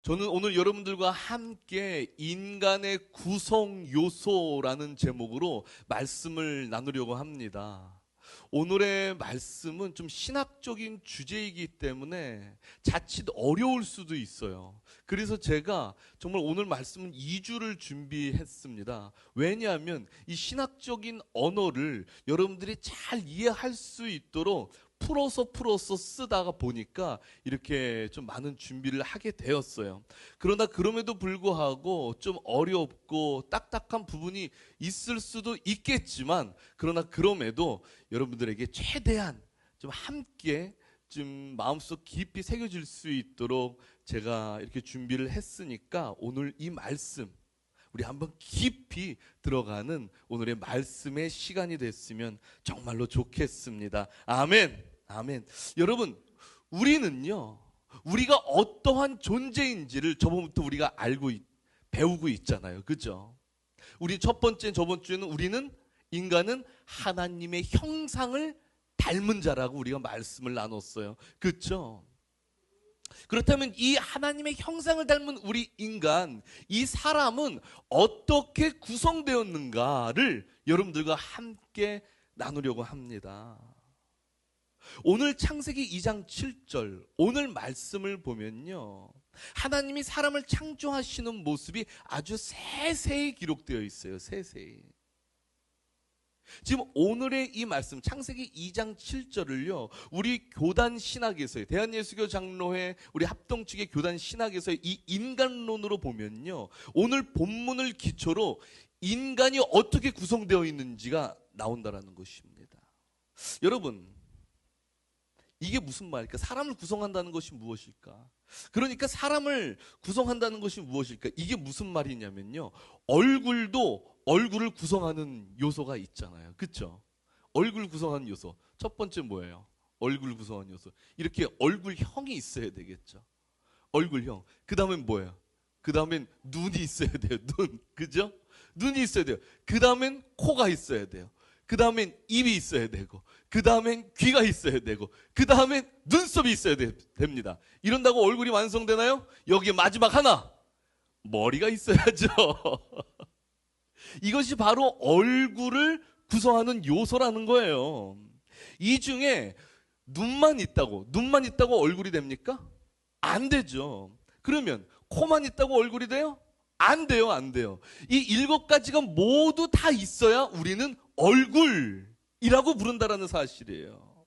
저는 오늘 여러분들과 함께 인간의 구성 요소라는 제목으로 말씀을 나누려고 합니다. 오늘의 말씀은 좀 신학적인 주제이기 때문에 자칫 어려울 수도 있어요. 그래서 제가 정말 오늘 말씀은 2주를 준비했습니다. 왜냐하면 이 신학적인 언어를 여러분들이 잘 이해할 수 있도록 풀어서 쓰다가 보니까 이렇게 좀 많은 준비를 하게 되었어요. 그러나 그럼에도 불구하고 좀 어렵고 딱딱한 부분이 있을 수도 있겠지만, 그러나 그럼에도 여러분들에게 최대한 좀 함께 좀 마음속 깊이 새겨질 수 있도록 제가 이렇게 준비를 했으니까 오늘 이 말씀 우리 한번 깊이 들어가는 오늘의 말씀의 시간이 됐으면 정말로 좋겠습니다. 아멘. 아멘. 여러분, 우리는요, 우리가 어떠한 존재인지를 저번부터 우리가 배우고 있잖아요. 그죠? 우리 첫 번째, 저번 주에는 우리는 인간은 하나님의 형상을 닮은 자라고 우리가 말씀을 나눴어요. 그죠? 그렇다면 이 하나님의 형상을 닮은 우리 인간, 이 사람은 어떻게 구성되었는가를 여러분들과 함께 나누려고 합니다. 오늘 창세기 2장 7절 오늘 말씀을 보면요, 하나님이 사람을 창조하시는 모습이 아주 세세히 기록되어 있어요. 세세히. 지금 오늘의 이 말씀 창세기 2장 7절을요 우리 교단 신학에서의 대한예수교 장로회 우리 합동 측의 교단 신학에서의 이 인간론으로 보면요, 오늘 본문을 기초로 인간이 어떻게 구성되어 있는지가 나온다라는 것입니다. 여러분, 이게 무슨 말일까? 사람을 구성한다는 것이 무엇일까? 그러니까 사람을 구성한다는 것이 무엇일까? 이게 무슨 말이냐면요, 얼굴을 구성하는 요소가 있잖아요. 그렇죠? 얼굴 구성하는 요소. 첫 번째 뭐예요? 얼굴 구성하는 요소. 이렇게 얼굴형이 있어야 되겠죠. 얼굴형. 그 다음엔 뭐예요? 그 다음엔 눈이 있어야 돼요. 눈. 그죠? 눈이 있어야 돼요. 그 다음엔 코가 있어야 돼요. 그 다음엔 입이 있어야 되고, 그 다음엔 귀가 있어야 되고, 그 다음엔 눈썹이 있어야 됩니다. 이런다고 얼굴이 완성되나요? 여기에 마지막 하나, 머리가 있어야죠. 이것이 바로 얼굴을 구성하는 요소라는 거예요. 이 중에 눈만 있다고 얼굴이 됩니까? 안 되죠. 그러면 코만 있다고 얼굴이 돼요? 안 돼요, 안 돼요. 이 7가지가 모두 다 있어야 우리는 얼굴이라고 부른다라는 사실이에요.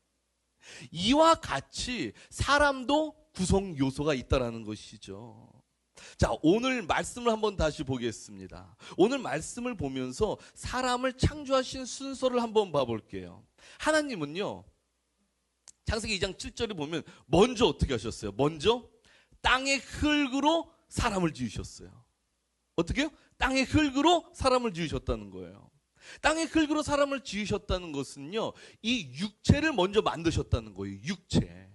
이와 같이 사람도 구성 요소가 있다라는 것이죠. 자, 오늘 말씀을 한번 다시 보겠습니다. 오늘 말씀을 보면서 사람을 창조하신 순서를 한번 봐볼게요. 하나님은요, 창세기 2장 7절에 보면 먼저 어떻게 하셨어요? 먼저 땅의 흙으로 사람을 지으셨어요. 어떻게요? 땅의 흙으로 사람을 지으셨다는 거예요. 땅의 흙으로 사람을 지으셨다는 것은요, 이 육체를 먼저 만드셨다는 거예요. 육체.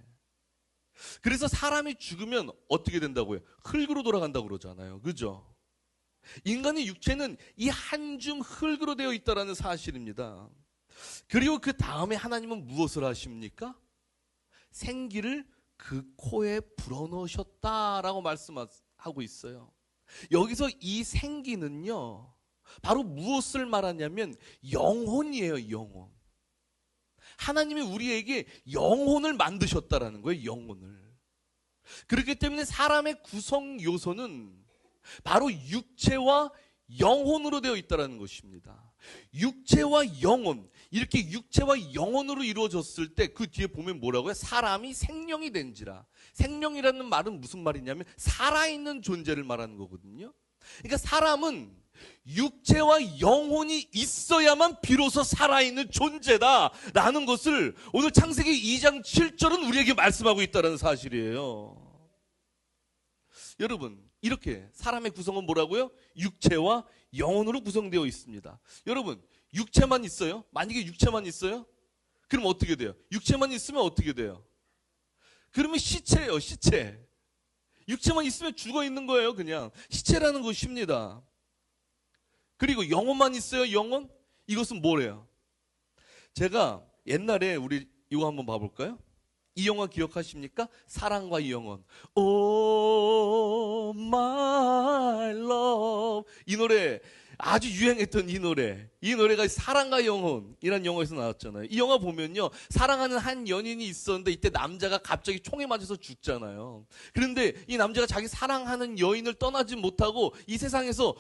그래서 사람이 죽으면 어떻게 된다고요? 흙으로 돌아간다고 그러잖아요. 그죠? 인간의 육체는 이 한 줌 흙으로 되어 있다는 사실입니다. 그리고 그 다음에 하나님은 무엇을 하십니까? 생기를 그 코에 불어넣으셨다라고 말씀하고 있어요. 여기서 이 생기는요, 바로 무엇을 말하냐면 영혼이에요. 영혼. 하나님이 우리에게 영혼을 만드셨다라는 거예요. 영혼을. 그렇기 때문에 사람의 구성 요소는 바로 육체와 영혼으로 되어 있다는 것입니다. 육체와 영혼, 이렇게 육체와 영혼으로 이루어졌을 때 그 뒤에 보면 뭐라고요? 사람이 생명이 된지라. 생명이라는 말은 무슨 말이냐면 살아있는 존재를 말하는 거거든요. 그러니까 사람은 육체와 영혼이 있어야만 비로소 살아있는 존재다라는 것을 오늘 창세기 2장 7절은 우리에게 말씀하고 있다는 사실이에요. 여러분, 이렇게 사람의 구성은 뭐라고요? 육체와 영혼으로 구성되어 있습니다. 여러분, 육체만 있어요? 만약에 육체만 있어요? 그럼 어떻게 돼요? 육체만 있으면 어떻게 돼요? 그러면 시체예요, 시체. 육체만 있으면 죽어 있는 거예요, 그냥. 시체라는 것입니다. 그리고 영혼만 있어요, 영혼? 이것은 뭐래요? 제가 옛날에 우리 이거 한번 봐볼까요? 이 영화 기억하십니까? 사랑과 영혼. Oh my love. 이 노래 아주 유행했던 이 노래. 이 노래가 사랑과 영혼이라는 영화에서 나왔잖아요. 이 영화 보면요, 사랑하는 한 연인이 있었는데 이때 남자가 갑자기 총에 맞아서 죽잖아요. 그런데 이 남자가 자기 사랑하는 여인을 떠나지 못하고 이 세상에서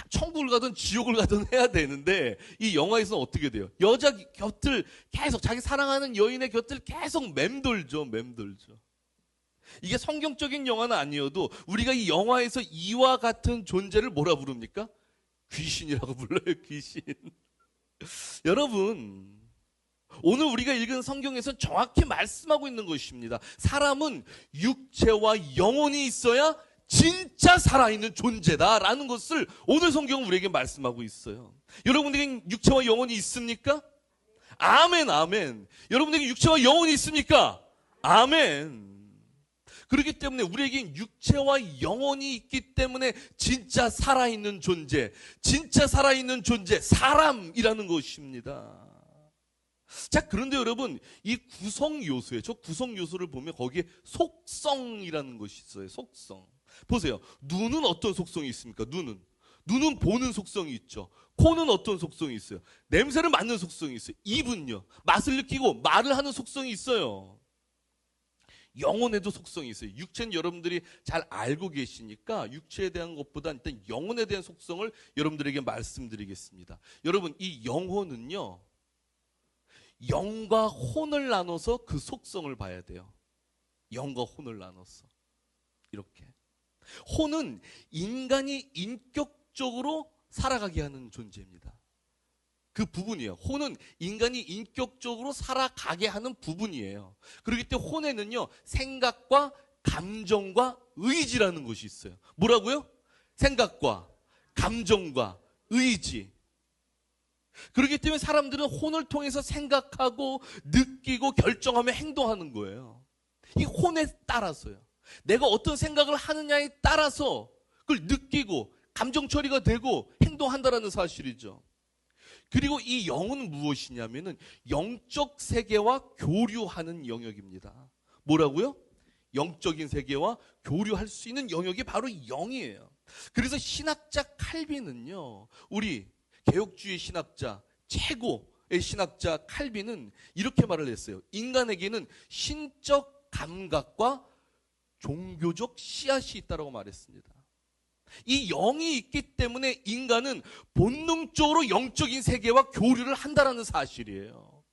천국을 가든 지옥을 가든 해야 되는데, 이 영화에서는 어떻게 돼요? 여자 곁을 계속, 자기 사랑하는 여인의 곁을 계속 맴돌죠. 이게 성경적인 영화는 아니어도 우리가 이 영화에서 이와 같은 존재를 뭐라 부릅니까? 귀신이라고 불러요. 귀신. 여러분, 오늘 우리가 읽은 성경에서는 정확히 말씀하고 있는 것입니다. 사람은 육체와 영혼이 있어야 진짜 살아있는 존재다라는 것을 오늘 성경은 우리에게 말씀하고 있어요. 여러분에게 육체와 영혼이 있습니까? 아멘, 아멘. 여러분에게 육체와 영혼이 있습니까? 아멘. 그렇기 때문에 우리에게 육체와 영혼이 있기 때문에 진짜 살아있는 존재, 사람이라는 것입니다. 자, 그런데 여러분, 이 구성 요소에, 저 구성 요소를 보면 거기에 속성이라는 것이 있어요. 속성. 보세요. 눈은 어떤 속성이 있습니까? 눈은 보는 속성이 있죠. 코는 어떤 속성이 있어요? 냄새를 맡는 속성이 있어요. 입은요, 맛을 느끼고 말을 하는 속성이 있어요. 영혼에도 속성이 있어요. 육체는 여러분들이 잘 알고 계시니까 육체에 대한 것보다 일단 영혼에 대한 속성을 여러분들에게 말씀드리겠습니다. 여러분, 이 영혼은요, 영과 혼을 나눠서 그 속성을 봐야 돼요. 영과 혼을 나눠서. 이렇게. 혼은 인간이 인격적으로 살아가게 하는 존재입니다. 그 부분이에요. 혼은 인간이 인격적으로 살아가게 하는 부분이에요. 그렇기 때문에 혼에는요, 생각과 감정과 의지라는 것이 있어요. 뭐라고요? 생각과 감정과 의지. 그렇기 때문에 사람들은 혼을 통해서 생각하고 느끼고 결정하며 행동하는 거예요. 이 혼에 따라서요. 내가 어떤 생각을 하느냐에 따라서 그걸 느끼고 감정 처리가 되고 행동한다라는 사실이죠. 그리고 이 영은 무엇이냐면은 영적 세계와 교류하는 영역입니다. 뭐라고요? 영적인 세계와 교류할 수 있는 영역이 바로 영이에요. 그래서 신학자 칼빈은요, 우리 개혁주의 신학자, 최고의 신학자 칼빈은 이렇게 말을 했어요. 인간에게는 신적 감각과 종교적 씨앗이 있다고 말했습니다. 이 영이 있기 때문에 인간은 본능적으로 영적인 세계와 교류를 한다는 사실이에요.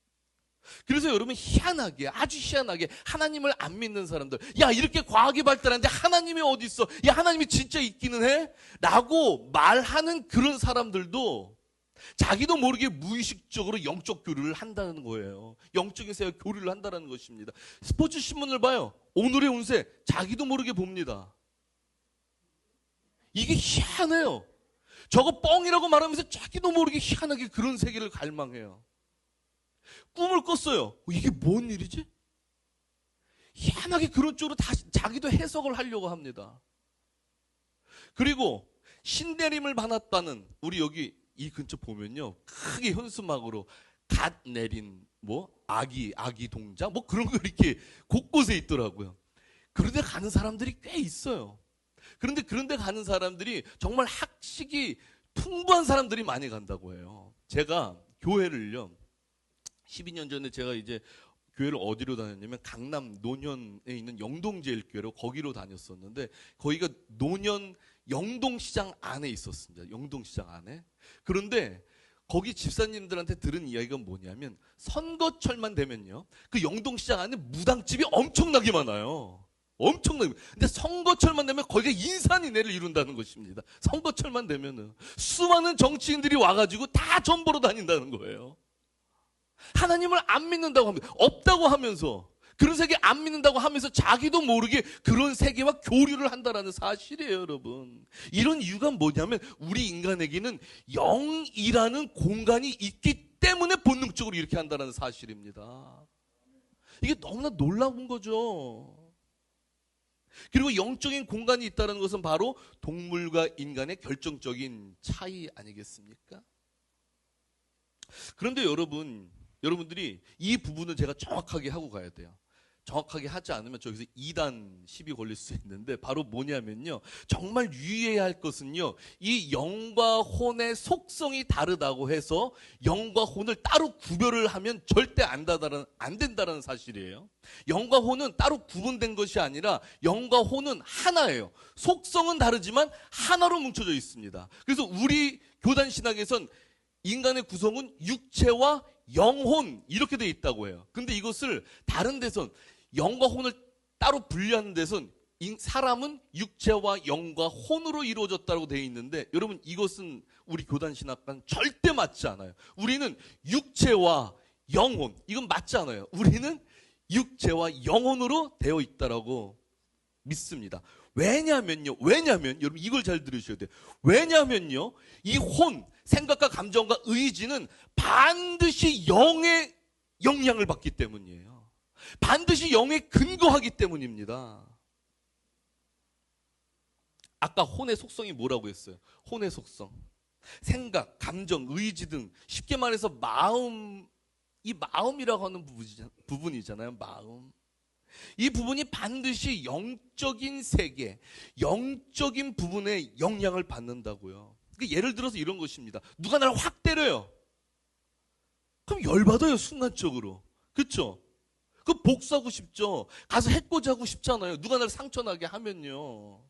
그래서 여러분, 희한하게, 아주 희한하게 하나님을 안 믿는 사람들, 야, 이렇게 과학이 발달하는데 하나님이 어디 있어? 야, 하나님이 진짜 있기는 해? 라고 말하는 그런 사람들도 자기도 모르게 무의식적으로 영적 교류를 한다는 거예요. 영적인 세계와 교류를 한다는 것입니다. 스포츠 신문을 봐요. 오늘의 운세 자기도 모르게 봅니다. 이게 희한해요. 저거 뻥이라고 말하면서 자기도 모르게 희한하게 그런 세계를 갈망해요. 꿈을 꿨어요. 이게 뭔 일이지? 희한하게 그런 쪽으로 다시 자기도 해석을 하려고 합니다. 그리고 신내림을 받았다는, 우리 여기 이 근처 보면요, 크게 현수막으로 갓 내린 아기 동자 그런 거 이렇게 곳곳에 있더라고요. 그런데 가는 사람들이 꽤 있어요. 그런데 그런데 가는 사람들이 정말 학식이 풍부한 사람들이 많이 간다고 해요. 제가 교회를요, 12년 전에 제가 이제 교회를 어디로 다녔냐면 강남 노년에 있는 영동제일교회로 거기로 다녔었는데, 거기가 노년 영동시장 안에 있었습니다. 영동시장 안에. 그런데 거기 집사님들한테 들은 이야기가 뭐냐면, 선거철만 되면요, 그 영동시장 안에 무당집이 엄청나게 많아요. 엄청나게. 근데 선거철만 되면 거기가 인산인해를 이룬다는 것입니다. 선거철만 되면은 수많은 정치인들이 와가지고 다 전 보러 다닌다는 거예요. 하나님을 안 믿는다고 합니다. 없다고 하면서, 그런 세계 안 믿는다고 하면서 자기도 모르게 그런 세계와 교류를 한다는 사실이에요, 여러분. 이런 이유가 뭐냐면, 우리 인간에게는 영이라는 공간이 있기 때문에 본능적으로 이렇게 한다는 사실입니다. 이게 너무나 놀라운 거죠. 그리고 영적인 공간이 있다는 것은 바로 동물과 인간의 결정적인 차이 아니겠습니까? 그런데 여러분들이 이 부분을 제가 정확하게 하고 가야 돼요. 정확하게 하지 않으면 저기서 2단 10이 걸릴 수 있는데, 바로 뭐냐면요, 정말 유의해야 할 것은요, 이 영과 혼의 속성이 다르다고 해서 영과 혼을 따로 구별을 하면 절대 안 된다는 사실이에요. 영과 혼은 따로 구분된 것이 아니라 영과 혼은 하나예요. 속성은 다르지만 하나로 뭉쳐져 있습니다. 그래서 우리 교단 신학에선 인간의 구성은 육체와 영혼 이렇게 돼 있다고 해요. 근데 이것을 다른 데선 영과 혼을 따로 분리하는 데선 사람은 육체와 영과 혼으로 이루어졌다고 되어 있는데, 여러분 이것은 우리 교단 신학과는 절대 맞지 않아요. 우리는 육체와 영혼, 이건 맞지 않아요. 우리는 육체와 영혼으로 되어 있다라고 믿습니다. 왜냐면 여러분 이걸 잘 들으셔야 돼요. 왜냐면요, 이 혼, 생각과 감정과 의지는 반드시 영의 영향을 받기 때문이에요. 반드시 영에 근거하기 때문입니다. 아까 혼의 속성이 뭐라고 했어요? 혼의 속성, 생각, 감정, 의지 등, 쉽게 말해서 마음, 이 마음이라고 하는 부분이잖아요. 마음. 이 부분이 반드시 영적인 세계, 영적인 부분에 영향을 받는다고요. 그러니까 예를 들어서 이런 것입니다. 누가 나를 확 때려요. 그럼 열받아요, 순간적으로. 그렇죠? 그 복수하고 싶죠. 가서 해코지 하고 싶잖아요. 누가 나를 상처나게 하면요.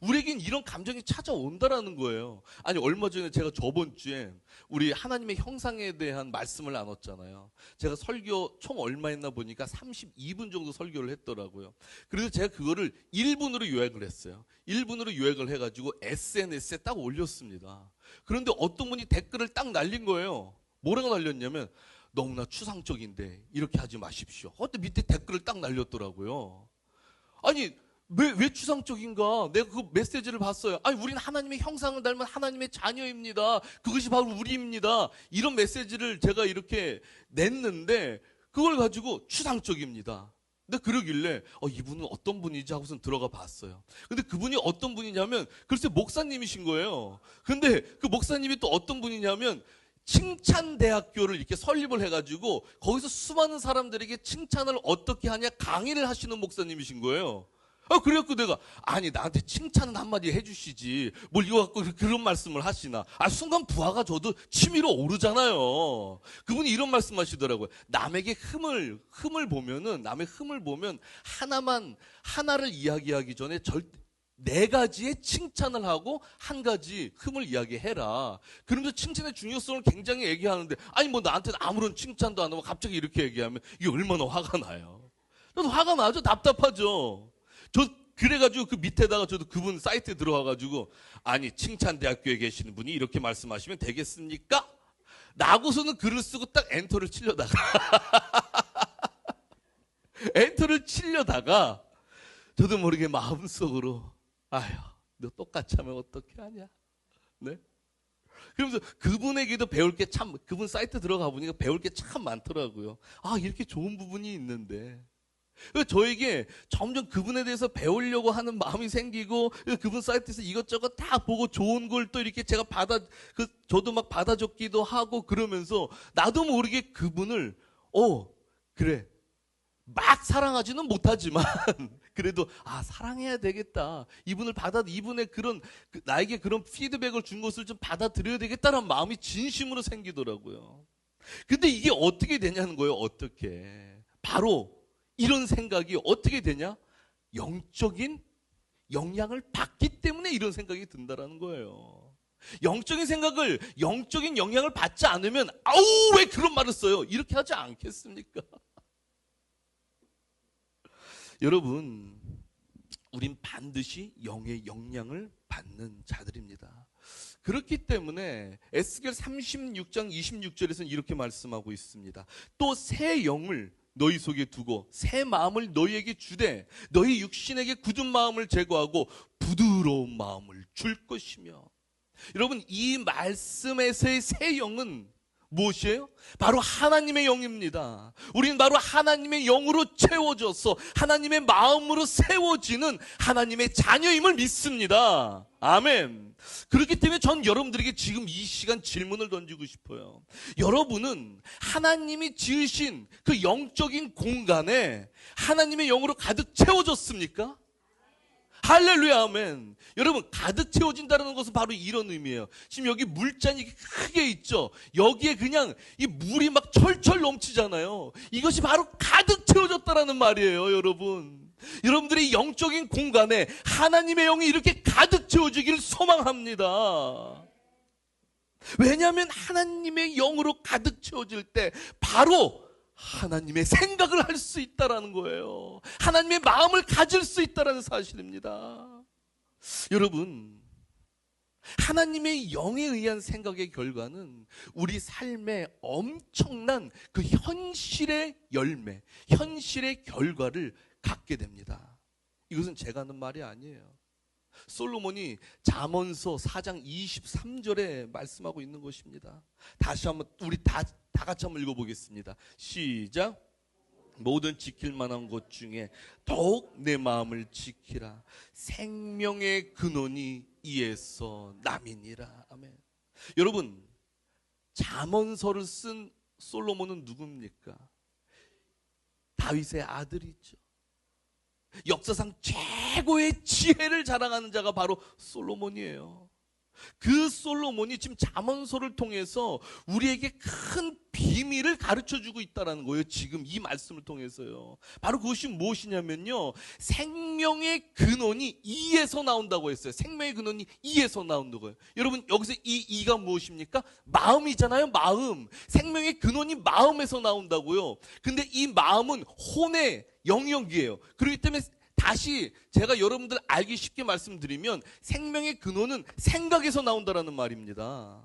우리에겐 이런 감정이 찾아온다라는 거예요. 아니, 얼마 전에 제가 저번 주에 우리 하나님의 형상에 대한 말씀을 나눴잖아요. 제가 설교 총 얼마 했나 보니까 32분 정도 설교를 했더라고요. 그래서 제가 그거를 1분으로 요약을 했어요. 1분으로 요약을 해가지고 SNS에 딱 올렸습니다. 그런데 어떤 분이 댓글을 딱 날린 거예요. 뭐라고 날렸냐면, 너무나 추상적인데 이렇게 하지 마십시오. 근데 밑에 댓글을 딱 날렸더라고요. 아니, 왜 추상적인가? 내가 그 메시지를 봤어요. 아니, 우리는 하나님의 형상을 닮은 하나님의 자녀입니다. 그것이 바로 우리입니다. 이런 메시지를 제가 이렇게 냈는데, 그걸 가지고 추상적입니다. 근데 그러길래 이분은 어떤 분이지 하고선 들어가 봤어요. 근데 그분이 어떤 분이냐면, 글쎄 목사님이신 거예요. 근데 그 목사님이 또 어떤 분이냐면, 칭찬대학교를 이렇게 설립을 해가지고 거기서 수많은 사람들에게 칭찬을 어떻게 하냐 강의를 하시는 목사님이신 거예요. 그래갖고 내가, 아니 나한테 칭찬은 한마디 해주시지 뭘 이거 갖고 그런 말씀을 하시나. 순간 부하가 저도 치밀어 오르잖아요. 그분이 이런 말씀하시더라고요. 남에게 흠을 보면은, 남의 흠을 보면 하나를 이야기하기 전에 절대 4가지의 칭찬을 하고 1가지 흠을 이야기해라. 그러면서 칭찬의 중요성을 굉장히 얘기하는데, 아니 뭐 나한테는 아무런 칭찬도 안 하고 갑자기 이렇게 얘기하면 이게 얼마나 화가 나요. 저도 화가 나죠. 답답하죠. 그래가지고 그 밑에다가 저도 그분 사이트에 들어와가지고, 아니 칭찬대학교에 계시는 분이 이렇게 말씀하시면 되겠습니까? 나고서는 글을 쓰고 딱 엔터를 치려다가 저도 모르게 마음속으로, 아휴, 너 똑같이 하면 어떻게 하냐? 네? 그러면서 그분에게도 배울 게 참, 그분 사이트 들어가 보니까 배울 게 참 많더라고요. 이렇게 좋은 부분이 있는데. 저에게 점점 그분에 대해서 배우려고 하는 마음이 생기고, 그분 사이트에서 이것저것 다 보고 좋은 걸 또 이렇게 제가 저도 막 받아 적기도 하고, 그러면서 나도 모르게 그분을, 그래. 막 사랑하지는 못하지만 그래도 사랑해야 되겠다. 이분의 나에게 그런 피드백을 준 것을 좀 받아들여야 되겠다는 마음이 진심으로 생기더라고요. 근데 이게 어떻게 되냐는 거예요. 어떻게. 바로 이런 생각이 어떻게 되냐? 영적인 영향을 받기 때문에 이런 생각이 든다라는 거예요. 영적인 영향을 받지 않으면 왜 그런 말을 써요? 이렇게 하지 않겠습니까? 여러분, 우린 반드시 영의 영향을 받는 자들입니다. 그렇기 때문에 에스겔 36장 26절에서는 이렇게 말씀하고 있습니다. 또 새 영을 너희 속에 두고 새 마음을 너희에게 주되 너희 육신에게 굳은 마음을 제거하고 부드러운 마음을 줄 것이며. 여러분, 이 말씀에서의 새 영은 무엇이에요? 바로 하나님의 영입니다. 우리는 바로 하나님의 영으로 채워져서 하나님의 마음으로 세워지는 하나님의 자녀임을 믿습니다. 아멘. 그렇기 때문에 전 여러분들에게 지금 이 시간 질문을 던지고 싶어요. 여러분은 하나님이 지으신 그 영적인 공간에 하나님의 영으로 가득 채워졌습니까? 할렐루야, 아멘. 여러분, 가득 채워진다는 것은 바로 이런 의미예요. 지금 여기 물잔이 크게 있죠. 여기에 그냥 이 물이 막 철철 넘치잖아요. 이것이 바로 가득 채워졌다라는 말이에요, 여러분. 여러분들의 영적인 공간에 하나님의 영이 이렇게 가득 채워지기를 소망합니다. 왜냐하면 하나님의 영으로 가득 채워질 때 바로 하나님의 생각을 할 수 있다라는 거예요. 하나님의 마음을 가질 수 있다라는 사실입니다. 여러분, 하나님의 영에 의한 생각의 결과는 우리 삶에 엄청난 그 현실의 열매, 현실의 결과를 갖게 됩니다. 이것은 제가 하는 말이 아니에요. 솔로몬이 잠언서 4장 23절에 말씀하고 있는 것입니다. 다시 한번 우리 다 같이 한번 읽어보겠습니다. 시작. 모든 지킬 만한 것 중에 더욱 내 마음을 지키라. 생명의 근원이 이에서 남이니라. 아멘. 여러분, 잠언서를 쓴 솔로몬은 누굽니까? 다윗의 아들이죠. 역사상 최고의 지혜를 자랑하는 자가 바로 솔로몬이에요. 그 솔로몬이 지금 잠언서를 통해서 우리에게 큰 비밀을 가르쳐주고 있다는 거예요. 지금 이 말씀을 통해서요. 바로 그것이 무엇이냐면요, 생명의 근원이 이에서 나온다고 했어요. 생명의 근원이 이에서 나온다고요. 여러분, 여기서 이가 무엇입니까? 마음이잖아요. 마음. 생명의 근원이 마음에서 나온다고요. 근데 이 마음은 혼의 영역이에요. 그렇기 때문에 다시 제가 여러분들 알기 쉽게 말씀드리면 생명의 근원은 생각에서 나온다라는 말입니다.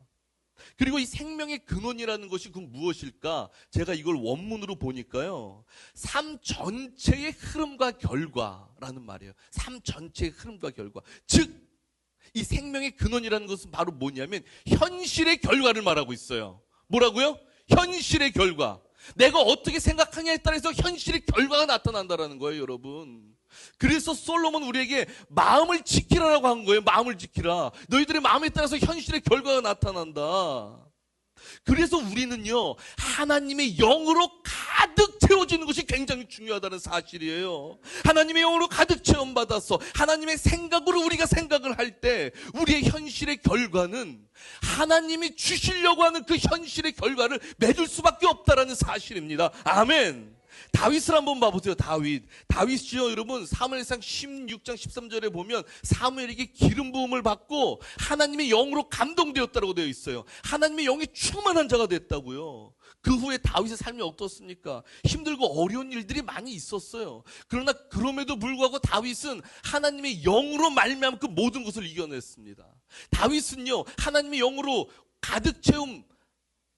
그리고 이 생명의 근원이라는 것이 그 무엇일까? 제가 이걸 원문으로 보니까요, 삶 전체의 흐름과 결과라는 말이에요. 삶 전체의 흐름과 결과. 즉, 이 생명의 근원이라는 것은 바로 뭐냐면 현실의 결과를 말하고 있어요. 뭐라고요? 현실의 결과. 내가 어떻게 생각하냐에 따라서 현실의 결과가 나타난다라는 거예요, 여러분. 그래서 솔로몬 우리에게 마음을 지키라라고 한 거예요. 마음을 지키라. 너희들의 마음에 따라서 현실의 결과가 나타난다. 그래서 우리는요, 하나님의 영으로 가득 채워지는 것이 굉장히 중요하다는 사실이에요. 하나님의 영으로 가득 체험받아서 하나님의 생각으로 우리가 생각을 할 때 우리의 현실의 결과는 하나님이 주시려고 하는 그 현실의 결과를 맺을 수밖에 없다는 사실입니다. 아멘. 다윗을 한번 봐보세요. 다윗이요, 여러분, 사무엘상 16장 13절에 보면 사무엘에게 기름 부음을 받고 하나님의 영으로 감동되었다고 되어 있어요. 하나님의 영이 충만한 자가 됐다고요. 그 후에 다윗의 삶이 어떻습니까? 힘들고 어려운 일들이 많이 있었어요. 그러나 그럼에도 불구하고 다윗은 하나님의 영으로 말미암아 그 모든 것을 이겨냈습니다. 다윗은요, 하나님의 영으로 가득 채움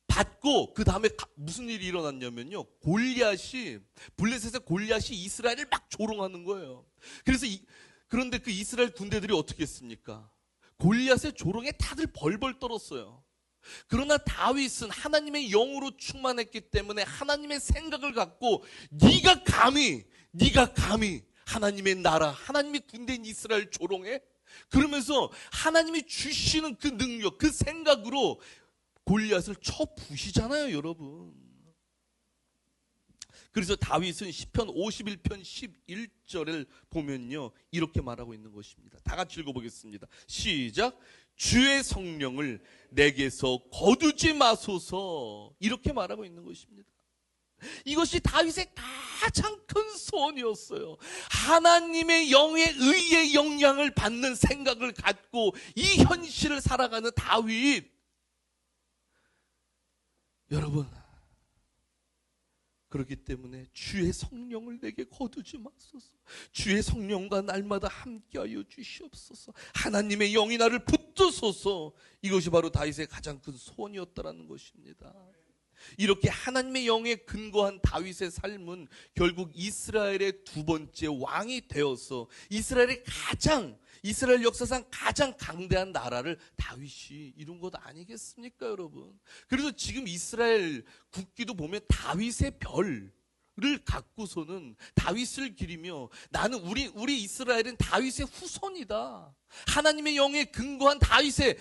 받고 그 다음에 무슨 일이 일어났냐면요, 블레셋의 골리앗이 이스라엘을 막 조롱하는 거예요. 그런데 그 이스라엘 군대들이 어떻게 했습니까? 골리앗의 조롱에 다들 벌벌 떨었어요. 그러나 다윗은 하나님의 영으로 충만했기 때문에 하나님의 생각을 갖고 네가 감히 하나님의 나라, 하나님의 군대인 이스라엘 조롱해? 그러면서 하나님이 주시는 그 능력, 그 생각으로 골리앗을 쳐 부시잖아요, 여러분. 그래서 다윗은 시편 51편 11절을 보면요, 이렇게 말하고 있는 것입니다. 다 같이 읽어보겠습니다. 시작. 주의 성령을 내게서 거두지 마소서. 이렇게 말하고 있는 것입니다. 이것이 다윗의 가장 큰 소원이었어요. 하나님의 영의 의의 영향을 받는 생각을 갖고 이 현실을 살아가는 다윗. 여러분, 그렇기 때문에 주의 성령을 내게 거두지 마소서. 주의 성령과 날마다 함께하여 주시옵소서. 하나님의 영이 나를 붙드소서. 이것이 바로 다윗의 가장 큰 소원이었다라는 것입니다. 이렇게 하나님의 영에 근거한 다윗의 삶은 결국 이스라엘의 두 번째 왕이 되어서 이스라엘의 가장 이스라엘 역사상 가장 강대한 나라를 다윗이 이룬 것 아니겠습니까, 여러분? 그래서 지금 이스라엘 국기도 보면 다윗의 별을 갖고서는 다윗을 기리며 나는 우리 이스라엘은 다윗의 후손이다. 하나님의 영에 근거한 다윗이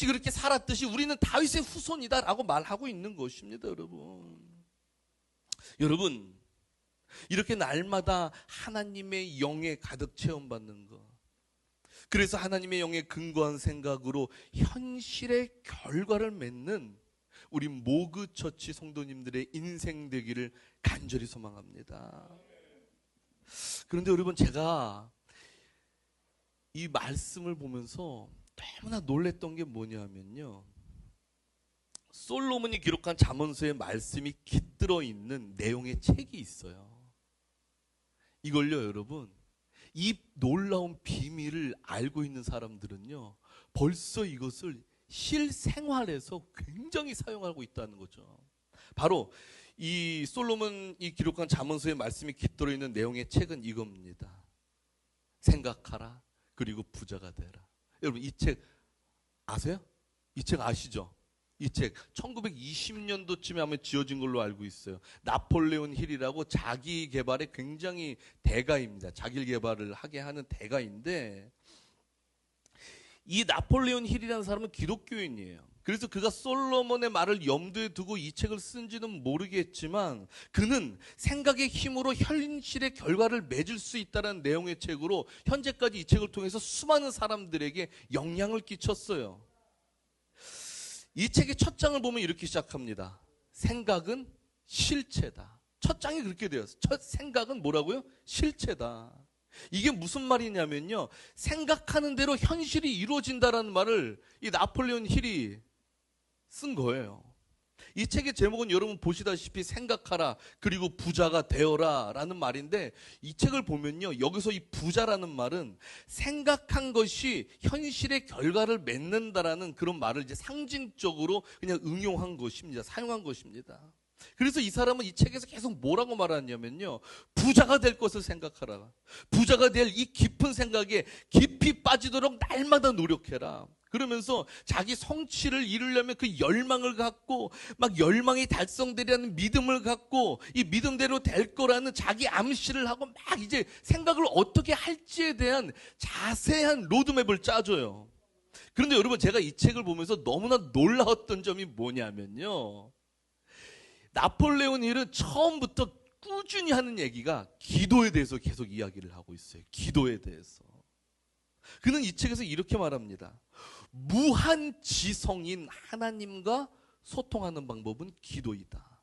그렇게 살았듯이 우리는 다윗의 후손이다라고 말하고 있는 것입니다, 여러분. 여러분, 이렇게 날마다 하나님의 영에 가득 체험받는 것. 그래서 하나님의 영에 근거한 생각으로 현실의 결과를 맺는 우리 모그처치 성도님들의 인생 되기를 간절히 소망합니다. 그런데 여러분, 제가 이 말씀을 보면서 너무나 놀랬던 게 뭐냐면요, 솔로몬이 기록한 잠언서의 말씀이 깃들어 있는 내용의 책이 있어요. 이걸요, 여러분, 이 놀라운 비밀을 알고 있는 사람들은요, 벌써 이것을 실생활에서 굉장히 사용하고 있다는 거죠. 바로 이 솔로몬이 기록한 잠언서의 말씀이 깃들어 있는 내용의 책은 이겁니다. 생각하라, 그리고 부자가 되라. 여러분, 이 책 아세요? 이 책 아시죠? 이 책 1920년도쯤에 아마 지어진 걸로 알고 있어요. 나폴레온 힐이라고 자기 개발의 굉장히 대가입니다. 자기 개발을 하게 하는 대가인데, 이 나폴레온 힐이라는 사람은 기독교인이에요. 그래서 그가 솔로몬의 말을 염두에 두고 이 책을 쓴지는 모르겠지만 그는 생각의 힘으로 현실의 결과를 맺을 수 있다는 내용의 책으로 현재까지 이 책을 통해서 수많은 사람들에게 영향을 끼쳤어요. 이 책의 첫 장을 보면 이렇게 시작합니다. 생각은 실체다. 첫 장이 그렇게 되었어요. 첫 생각은 뭐라고요? 실체다. 이게 무슨 말이냐면요, 생각하는 대로 현실이 이루어진다라는 말을 이 나폴레온 힐이 쓴 거예요. 이 책의 제목은 여러분 보시다시피 생각하라, 그리고 부자가 되어라 라는 말인데, 이 책을 보면요, 여기서 이 부자라는 말은 생각한 것이 현실의 결과를 맺는다라는 그런 말을 이제 상징적으로 그냥 응용한 것입니다. 사용한 것입니다. 그래서 이 사람은 이 책에서 계속 뭐라고 말하냐면요, 부자가 될 것을 생각하라. 부자가 될 이 깊은 생각에 깊이 빠지도록 날마다 노력해라. 그러면서 자기 성취를 이루려면 그 열망을 갖고, 막 열망이 달성되려는 믿음을 갖고, 이 믿음대로 될 거라는 자기 암시를 하고 막 이제 생각을 어떻게 할지에 대한 자세한 로드맵을 짜줘요. 그런데 여러분, 제가 이 책을 보면서 너무나 놀라웠던 점이 뭐냐면요, 나폴레온 힐은 처음부터 꾸준히 하는 얘기가 기도에 대해서 계속 이야기를 하고 있어요. 기도에 대해서. 그는 이 책에서 이렇게 말합니다. 무한지성인 하나님과 소통하는 방법은 기도이다.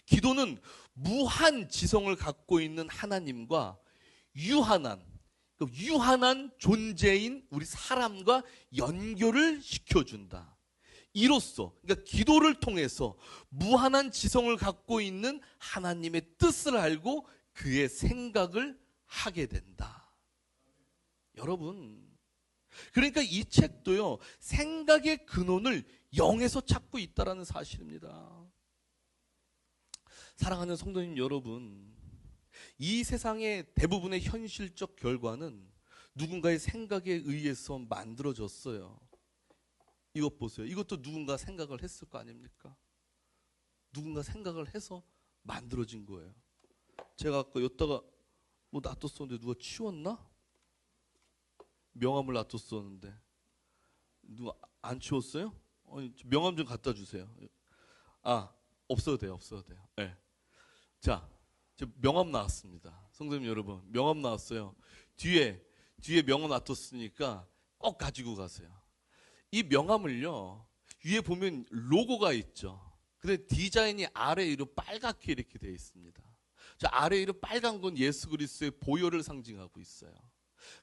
기도는 무한지성을 갖고 있는 하나님과 유한한 존재인 우리 사람과 연결을 시켜준다. 이로써, 그러니까 기도를 통해서 무한한 지성을 갖고 있는 하나님의 뜻을 알고 그의 생각을 하게 된다. 여러분, 그러니까 이 책도요, 생각의 근원을 영에서 찾고 있다는 사실입니다. 사랑하는 성도님 여러분, 이 세상의 대부분의 현실적 결과는 누군가의 생각에 의해서 만들어졌어요. 이것 보세요. 이것도 누군가 생각을 했을 거 아닙니까? 누군가 생각을 해서 만들어진 거예요. 제가 아까 여기다가 뭐 놔뒀었는데 누가 치웠나? 명함을 놔뒀었는데 누가 안 치웠어요? 명함 좀 갖다 주세요. 아, 없어도 돼요. 네. 자, 명함 나왔습니다. 성도님 여러분, 명함 나왔어요. 뒤에 명함 놔뒀으니까 꼭 가지고 가세요. 이 명함을요, 위에 보면 로고가 있죠. 근데 디자인이 아래 위로 빨갛게 이렇게 되어 있습니다. 저 아래 위로 빨간 건 예수 그리스도의 보혈을 상징하고 있어요.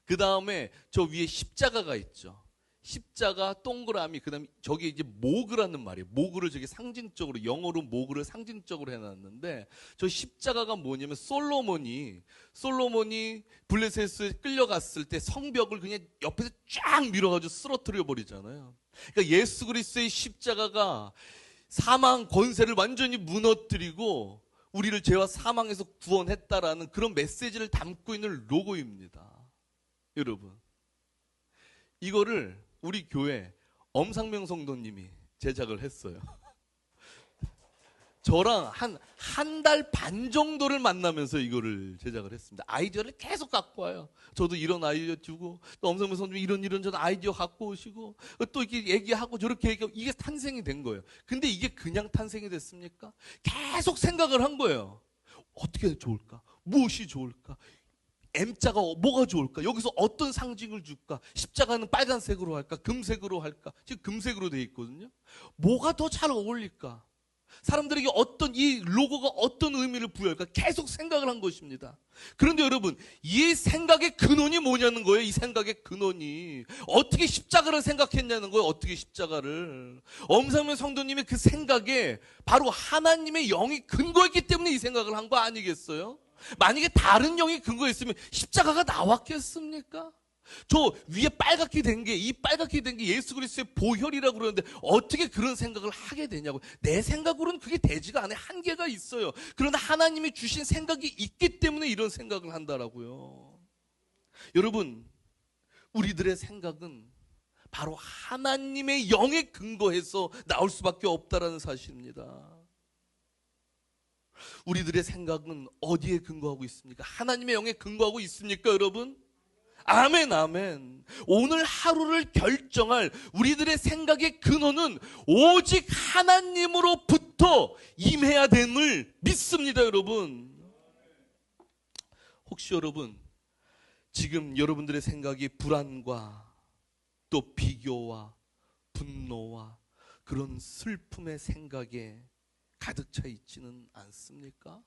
그 다음에 저 위에 십자가가 있죠. 십자가, 동그라미, 그 다음에 저기 이제 모그라는 말이에요. 모그를 저기 상징적으로, 영어로 모그를 상징적으로 해놨는데, 저 십자가가 뭐냐면 솔로몬이 블레셋에 끌려갔을 때 성벽을 그냥 옆에서 쫙 밀어가지고 쓰러뜨려 버리잖아요. 그러니까 예수 그리스도의 십자가가 사망 권세를 완전히 무너뜨리고 우리를 죄와 사망에서 구원했다라는 그런 메시지를 담고 있는 로고입니다. 여러분, 이거를 우리 교회 엄상명 성도님이 제작을 했어요. 저랑 한 달 반 정도를 만나면서 이거를 제작을 했습니다. 아이디어를 계속 갖고 와요. 저도 이런 아이디어 주고, 또 엄상명 성도님 이런 전 아이디어 갖고 오시고, 또 이렇게 얘기하고 저렇게 얘기하고, 이게 탄생이 된 거예요. 근데 이게 그냥 탄생이 됐습니까? 계속 생각을 한 거예요. 어떻게 좋을까? 무엇이 좋을까? M자가 뭐가 좋을까? 여기서 어떤 상징을 줄까? 십자가는 빨간색으로 할까? 금색으로 할까? 지금 금색으로 되어 있거든요. 뭐가 더 잘 어울릴까? 사람들에게 이 로고가 어떤 의미를 부여할까? 계속 생각을 한 것입니다. 그런데 여러분, 이 생각의 근원이 뭐냐는 거예요. 이 생각의 근원이 어떻게 십자가를 생각했냐는 거예요. 어떻게 십자가를. 엄상면 성도님의 그 생각에 바로 하나님의 영이 근거했기 때문에 이 생각을 한 거 아니겠어요? 만약에 다른 영이 근거했으면 십자가가 나왔겠습니까? 저 위에 빨갛게 된 게, 이 빨갛게 된 게 예수 그리스도의 보혈이라고 그러는데 어떻게 그런 생각을 하게 되냐고. 내 생각으로는 그게 되지가 않아요. 한계가 있어요. 그러나 하나님이 주신 생각이 있기 때문에 이런 생각을 한다라고요. 여러분, 우리들의 생각은 바로 하나님의 영에 근거해서 나올 수밖에 없다라는 사실입니다. 우리들의 생각은 어디에 근거하고 있습니까? 하나님의 영에 근거하고 있습니까, 여러분? 아멘, 아멘. 오늘 하루를 결정할 우리들의 생각의 근원은 오직 하나님으로부터 임해야 됨을 믿습니다, 여러분. 혹시 여러분, 지금 여러분들의 생각이 불안과 또 비교와 분노와 그런 슬픔의 생각에 가득 차 있지는 않습니까?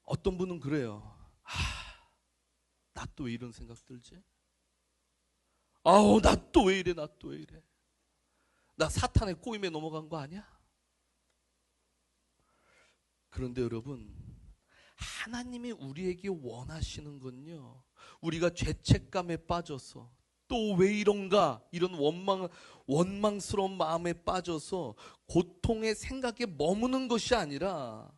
어떤 분은 그래요. 나 또 왜 이런 생각 들지? 나 또 왜 이래, 나 또 왜 이래? 나 사탄의 꼬임에 넘어간 거 아니야? 그런데 여러분, 하나님이 우리에게 원하시는 건요, 우리가 죄책감에 빠져서 또 왜 이런가, 이런 원망스러운 마음에 빠져서 고통의 생각에 머무는 것이 아니라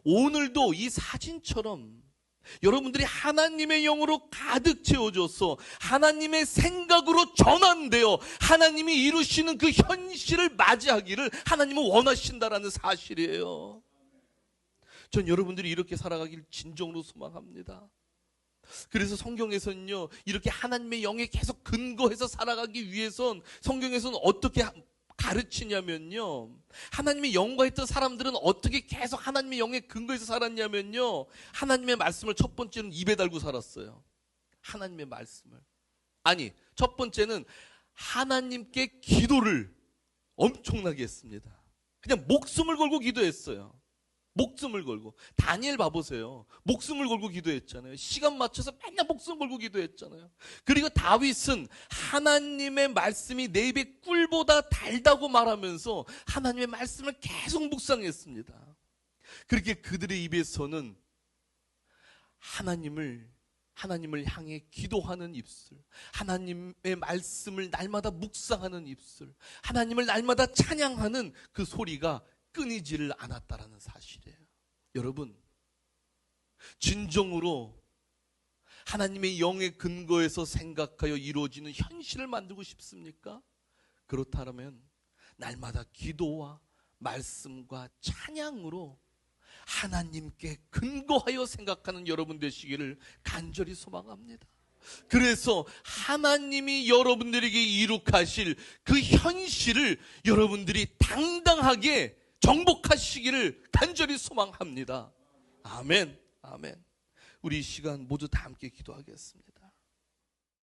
오늘도 이 사진처럼 여러분들이 하나님의 영으로 가득 채워져서 하나님의 생각으로 전환되어 하나님이 이루시는 그 현실을 맞이하기를 하나님은 원하신다라는 사실이에요. 전 여러분들이 이렇게 살아가길 진정으로 소망합니다. 그래서 성경에서는요, 이렇게 하나님의 영에 계속 근거해서 살아가기 위해선 성경에서는 어떻게 가르치냐면요, 하나님의 영과 했던 사람들은 어떻게 계속 하나님의 영에 근거해서 살았냐면요, 하나님의 말씀을 첫 번째는 입에 달고 살았어요. 하나님의 말씀을. 아니, 첫 번째는 하나님께 기도를 엄청나게 했습니다. 그냥 목숨을 걸고 기도했어요. 목숨을 걸고. 다니엘 봐보세요. 목숨을 걸고 기도했잖아요. 시간 맞춰서 맨날 목숨 걸고 기도했잖아요. 그리고 다윗은 하나님의 말씀이 내 입에 꿀보다 달다고 말하면서 하나님의 말씀을 계속 묵상했습니다. 그렇게 그들의 입에서는 하나님을 향해 기도하는 입술, 하나님의 말씀을 날마다 묵상하는 입술, 하나님을 날마다 찬양하는 그 소리가 끊이지를 않았다라는 사실이에요. 여러분, 진정으로 하나님의 영에 근거해서 생각하여 이루어지는 현실을 만들고 싶습니까? 그렇다면 날마다 기도와 말씀과 찬양으로 하나님께 근거하여 생각하는 여러분 되시기를 간절히 소망합니다. 그래서 하나님이 여러분들에게 이룩하실 그 현실을 여러분들이 당당하게 정복하시기를 간절히 소망합니다. 아멘, 아멘. 우리 이 시간 모두 다 함께 기도하겠습니다.